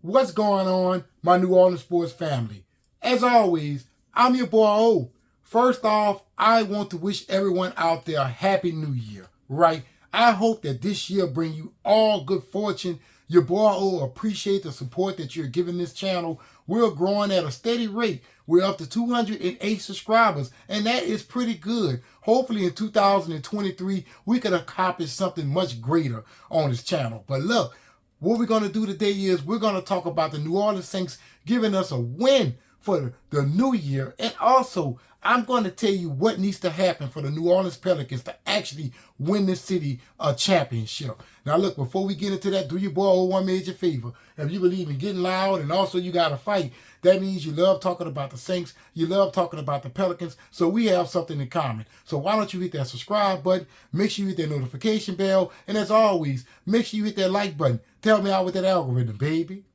What's going on, my New Orleans sports family? As always, I'm your boy O. First off, I want to wish everyone out there a happy new year, right? I hope that this year bring you all good fortune. Your boy O appreciate the support that you're giving this channel. We're growing at a steady rate. We're up to 208 subscribers, and that is pretty good. Hopefully in 2023, we can accomplish something much greater on this channel. But look, what we're going to do today is we're going to talk about the New Orleans Saints giving us a win for the new year. And also, I'm going to tell you what needs to happen for the New Orleans Pelicans to actually win this city a championship. Now, look, before we get into that, do your boy one major favor. If you believe in getting loud and also you got to fight, that means you love talking about the Saints, you love talking about the Pelicans, so we have something in common. So why don't you hit that subscribe button, make sure you hit that notification bell, and as always, make sure you hit that like button. Tell me out with that algorithm, baby.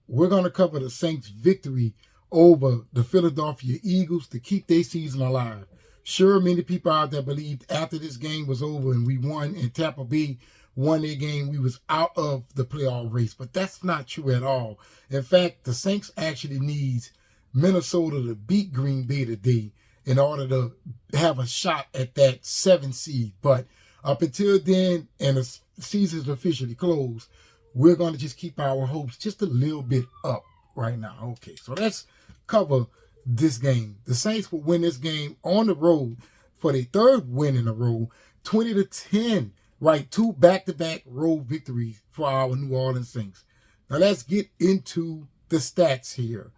We're going to cover the Saints' victory over the Philadelphia Eagles to keep their season alive. Sure, many people out there believed after this game was over and we won and Tampa Bay won their game, we was out of the playoff race. But that's not true at all. In fact, the Saints actually needs Minnesota to beat Green Bay today in order to have a shot at that 7th seed. But up until then, and the season's officially closed, we're going to just keep our hopes just a little bit up right now. Okay, so let's cover this game. The Saints will win this game on the road for their 3rd win in a row, 20-10, right? 2 back-to-back road victories for our New Orleans Saints. Now let's get into the stats here.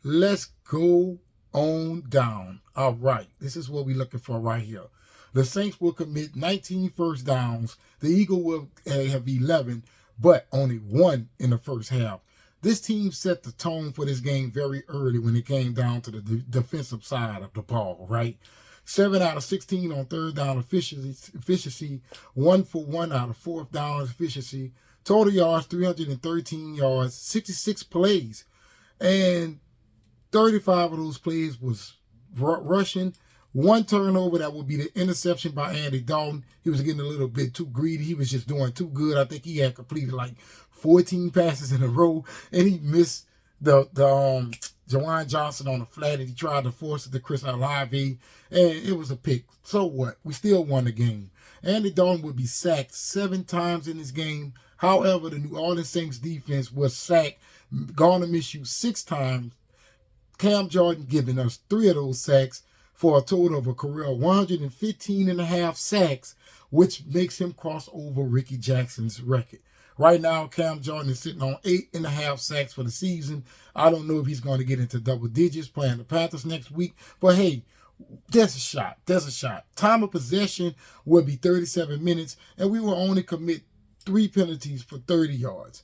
Let's go on down. All right, this is what we're looking for right here. The Saints will commit 19 first downs. The Eagles will have 11, but only 1 in the first half. This team set the tone for this game very early when it came down to the defensive side of the ball, right? 7 out of 16 on 3rd down efficiency, 1 for 1 out of 4th down efficiency. Total yards, 313 yards, 66 plays. And 35 of those plays was rushing. 1 turnover, that would be the interception by Andy Dalton. He was getting a little bit too greedy. He was just doing too good. I think he had completed like 14 passes in a row, and he missed the Juwan Johnson on the flat, and he tried to force it to Chris Olave, and it was a pick. So what? We still won the game. Andy Dalton would be sacked 7 times in this game. However, the New Orleans Saints defense was sacked, gone to miss you 6 times. Cam Jordan giving us 3 of those sacks for a total of a career 115.5 sacks, which makes him cross over Ricky Jackson's record. Right now, Cam Jordan is sitting on 8.5 sacks for the season. I don't know if he's going to get into double digits playing the Panthers next week, but hey, there's a shot. There's a shot. Time of possession will be 37 minutes, and we will only commit 3 penalties for 30 yards.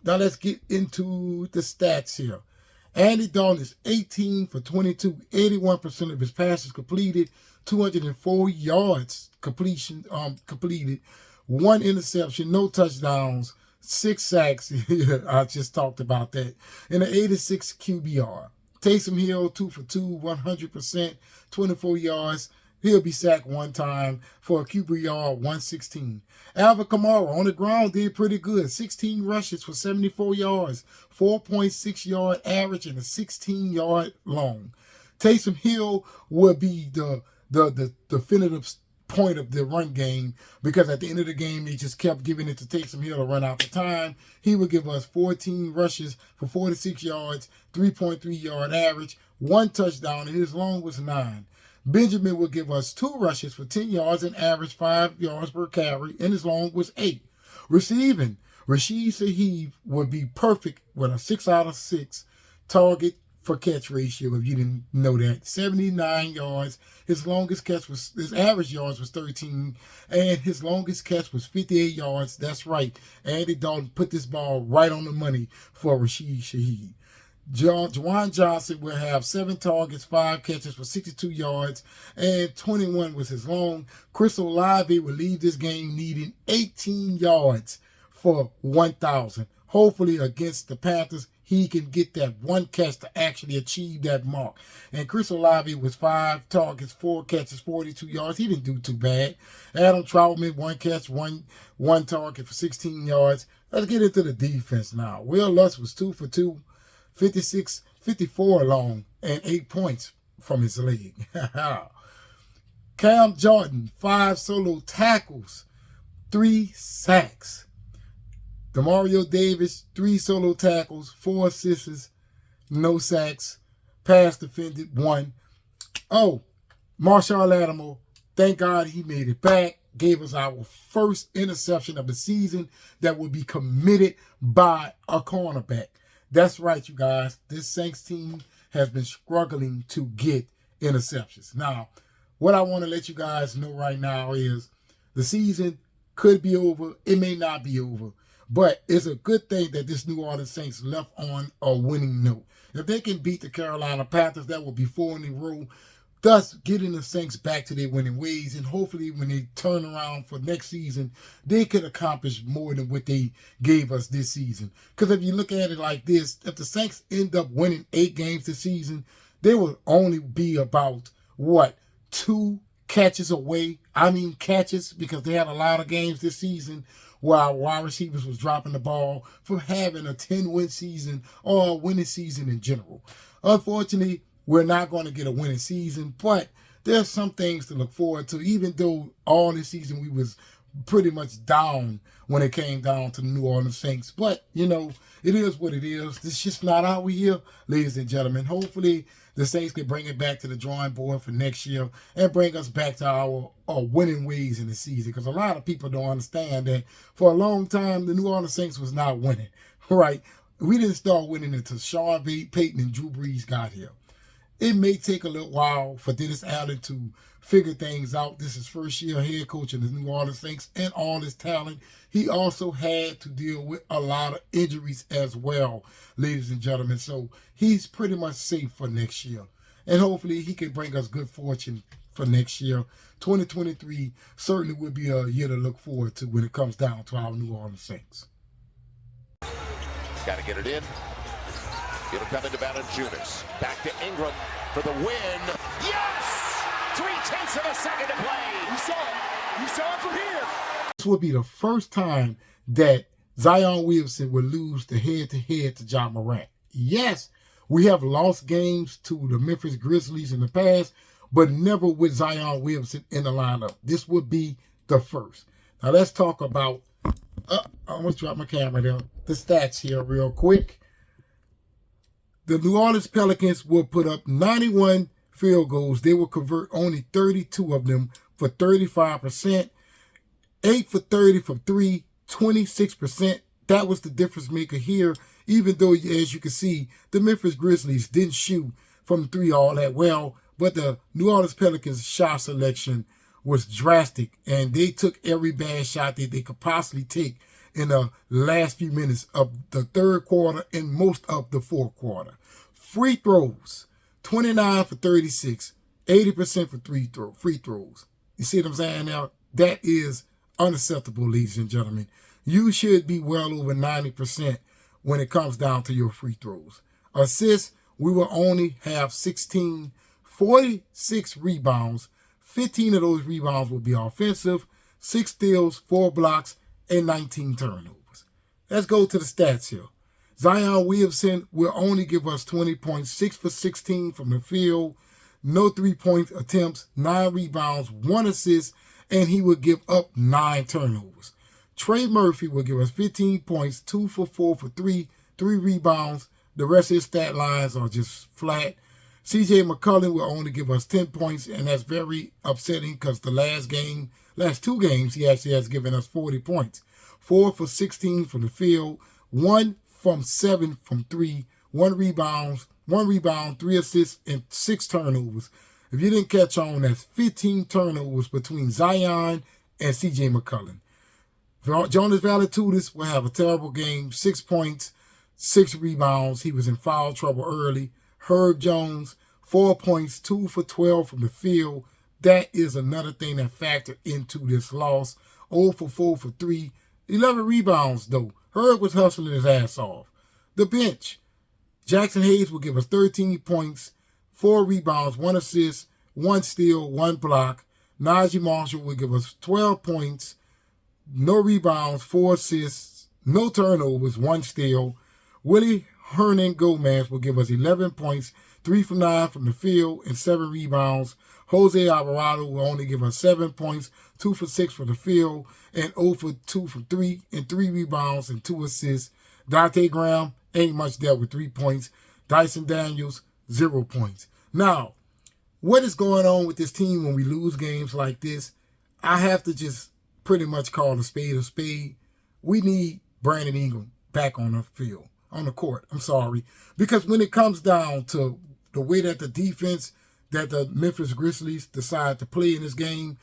Now let's get into the stats here. Andy Dalton is 18 for 22, 81% of his passes completed, 204 yards completed, 1 interception, no touchdowns, 6 sacks. I just talked about that. And an 86 QBR. Taysom Hill, 2 for 2, 100%, 24 yards. He'll be sacked 1 time for a QBR 116. Alvin Kamara on the ground did pretty good. 16 rushes for 74 yards, 4.6 yard average, and a 16-yard long. Taysom Hill will be the definitive point of the run game, because at the end of the game, they just kept giving it to Taysom Hill to run out the time. He would give us 14 rushes for 46 yards, 3.3 yard average, 1 touchdown, and his long was 9. Benjamin will give us 2 rushes for 10 yards and average 5 yards per carry, and his long was 8. Receiving, Rashid Shaheed would be perfect with a 6 out of 6 target for catch ratio, if you didn't know that. 79 yards. His average yards was 13, and his longest catch was 58 yards. That's right. Andy Dalton put this ball right on the money for Rashid Shaheed. Juwan Johnson will have 7 targets, 5 catches for 62 yards, and 21 was his long. Chris Olave will leave this game needing 18 yards for 1,000. Hopefully against the Panthers, he can get that one catch to actually achieve that mark. And Chris Olave was 5 targets, 4 catches, 42 yards. He didn't do too bad. Adam Troutman, 1 catch, one target for 16 yards. Let's get into the defense now. Will Lutz was 2 for 2, 54 long, and 8 points from his leg. Cam Jordan, 5 solo tackles, 3 sacks. Demario Davis, 3 solo tackles, 4 assists, no sacks. Pass defended, 1. Oh, Marshall Lattimore, thank God he made it back. Gave us our first interception of the season that will be committed by a cornerback. That's right, you guys. This Saints team has been struggling to get interceptions. Now, what I want to let you guys know right now is the season could be over. It may not be over. But it's a good thing that this New Orleans Saints left on a winning note. If they can beat the Carolina Panthers, that will be 4 in a row, thus getting the Saints back to their winning ways. And hopefully when they turn around for next season, they could accomplish more than what they gave us this season. Because if you look at it like this, if the Saints end up winning 8 games this season, they will only be about, 2 catches away. I mean catches, because they had a lot of games this season where our wide receivers was dropping the ball, from having a 10-win season or a winning season in general. Unfortunately, we're not going to get a winning season, but there's some things to look forward to, even though all this season we was pretty much down when it came down to the New Orleans Saints. But, it is what it is. This is just not how we here, ladies and gentlemen. Hopefully, the Saints can bring it back to the drawing board for next year and bring us back to our winning ways in the season. Because a lot of people don't understand that for a long time, the New Orleans Saints was not winning, right? We didn't start winning until Sean Payton and Drew Brees got here. It may take a little while for Dennis Allen to figure things out. This is first year head coach in the New Orleans Saints and all his talent. He also had to deal with a lot of injuries as well, ladies and gentlemen. So he's pretty much safe for next year. And hopefully he can bring us good fortune for next year. 2023 certainly will be a year to look forward to when it comes down to our New Orleans Saints. Got to get it in. It'll come into Valanciunas. Back to Ingram for the win. Yes! 0.3 of a second to play. You saw it. You saw it from here. This will be the first time that Zion Williamson will lose the head-to-head to Ja Morant. Yes, we have lost games to the Memphis Grizzlies in the past, but never with Zion Williamson in the lineup. This would be the first. Now let's talk about, I almost dropped my camera there, the stats here real quick. The New Orleans Pelicans will put up 91 field goals. They will convert only 32 of them for 35%. 8 for 30 from 3, 26%. That was the difference maker here, even though, as you can see, the Memphis Grizzlies didn't shoot from 3 all that well, but the New Orleans Pelicans shot selection was drastic, and they took every bad shot that they could possibly take in the last few minutes of the third quarter and most of the fourth quarter. Free throws, 29 for 36, 80% for free throws. You see what I'm saying now? That is unacceptable, ladies and gentlemen. You should be well over 90% when it comes down to your free throws. Assists, we will only have 16, 46 rebounds. 15 of those rebounds will be offensive, 6 steals, 4 blocks, and 19 turnovers. Let's go to the stats here. Zion Williamson will only give us 20 points, 6 for 16 from the field, no 3-point attempts, 9 rebounds, 1 assist, and he will give up 9 turnovers. Trey Murphy will give us 15 points, 2 for 4 for 3, 3 rebounds. The rest of his stat lines are just flat. CJ McCollum will only give us 10 points, and that's very upsetting because the last 2 games, he actually has given us 40 points. 4 for 16 from the field, 1 from 7 from 3, 1 rebound, 3 assists, and 6 turnovers. If you didn't catch on, that's 15 turnovers between Zion and CJ McCollum. Jonas Valanciunas will have a terrible game, 6 points, 6 rebounds. He was in foul trouble early. Herb Jones, 4 points, 2 for 12 from the field. That is another thing that factored into this loss. 0 for 4 for 3. 11 rebounds, though. Herb was hustling his ass off. The bench, Jackson Hayes will give us 13 points, 4 rebounds, 1 assist, 1 steal, 1 block. Najee Marshall will give us 12 points, no rebounds, 4 assists, no turnovers, 1 steal. Willie Hernan Gomez will give us 11 points, 3 from 9 from the field, and 7 rebounds. Jose Alvarado will only give us 7 points, 2 for 6 from the field, and 0 for 2 from 3, and 3 rebounds and 2 assists. Dante Graham ain't much there with 3 points. Dyson Daniels, 0 points. Now, what is going on with this team when we lose games like this? I have to just pretty much call a spade a spade. We need Brandon Ingram back on the field, on the court. I'm sorry. Because when it comes down to the way that the defense that the Memphis Grizzlies decided to play in this game,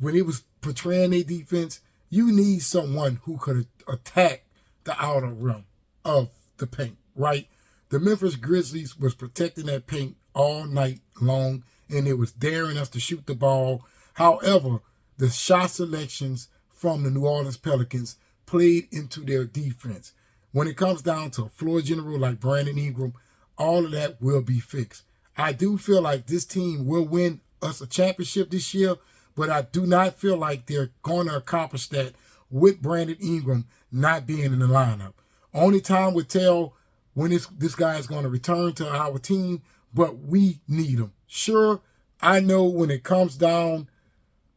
when it was portraying their defense, you need someone who could attack the outer rim of the paint, right? The Memphis Grizzlies was protecting that paint all night long, and it was daring us to shoot the ball. However, the shot selections from the New Orleans Pelicans played into their defense. When it comes down to a floor general like Brandon Ingram, all of that will be fixed. I do feel like this team will win us a championship this year, but I do not feel like they're going to accomplish that with Brandon Ingram not being in the lineup. Only time will tell when this guy is going to return to our team, but we need him. Sure, I know when it comes down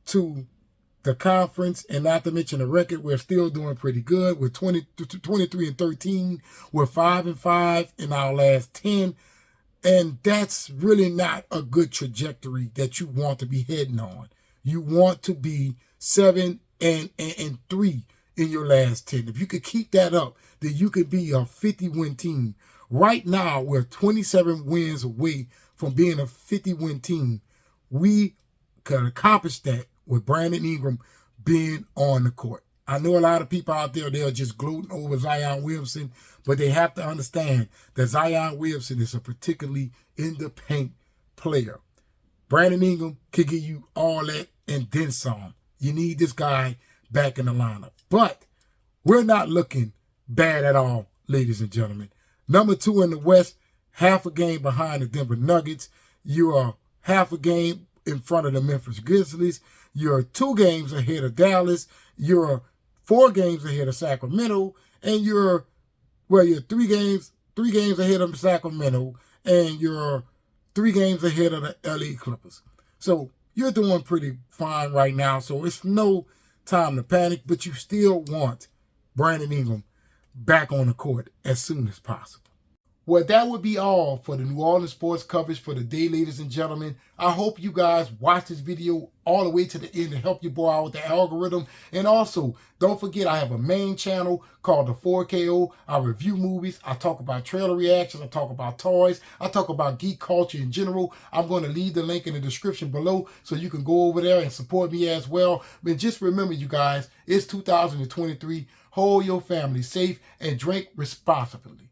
to the conference, and not to mention the record, we're still doing pretty good. We're 23-13. We're 5-5 in our last 10. And that's really not a good trajectory that you want to be heading on. You want to be 7-3 in your last 10. If you could keep that up, then you could be a 50-win team. Right now, we're 27 wins away from being a 50-win team. We could accomplish that with Brandon Ingram being on the court. I know a lot of people out there, they're just gloating over Zion Williamson, but they have to understand that Zion Williamson is a particularly in the paint player. Brandon Ingram can give you all that and then some. You need this guy back in the lineup. But we're not looking bad at all, ladies and gentlemen. Number 2 in the West, half a game behind the Denver Nuggets. You are half a game in front of the Memphis Grizzlies. You're 2 games ahead of Dallas. You're 4 games ahead of Sacramento. And you're 3 games ahead of Sacramento. And you're 3 games ahead of the LA Clippers. So you're doing pretty fine right now. So it's no time to panic, but you still want Brandon Ingram back on the court as soon as possible. Well, that would be all for the New Orleans sports coverage for the day, ladies and gentlemen. I hope you guys watch this video all the way to the end to help your boy out with the algorithm. And also, don't forget, I have a main channel called the 4KO. I review movies. I talk about trailer reactions. I talk about toys. I talk about geek culture in general. I'm going to leave the link in the description below so you can go over there and support me as well. But just remember, you guys, it's 2023. Hold your family safe and drink responsibly.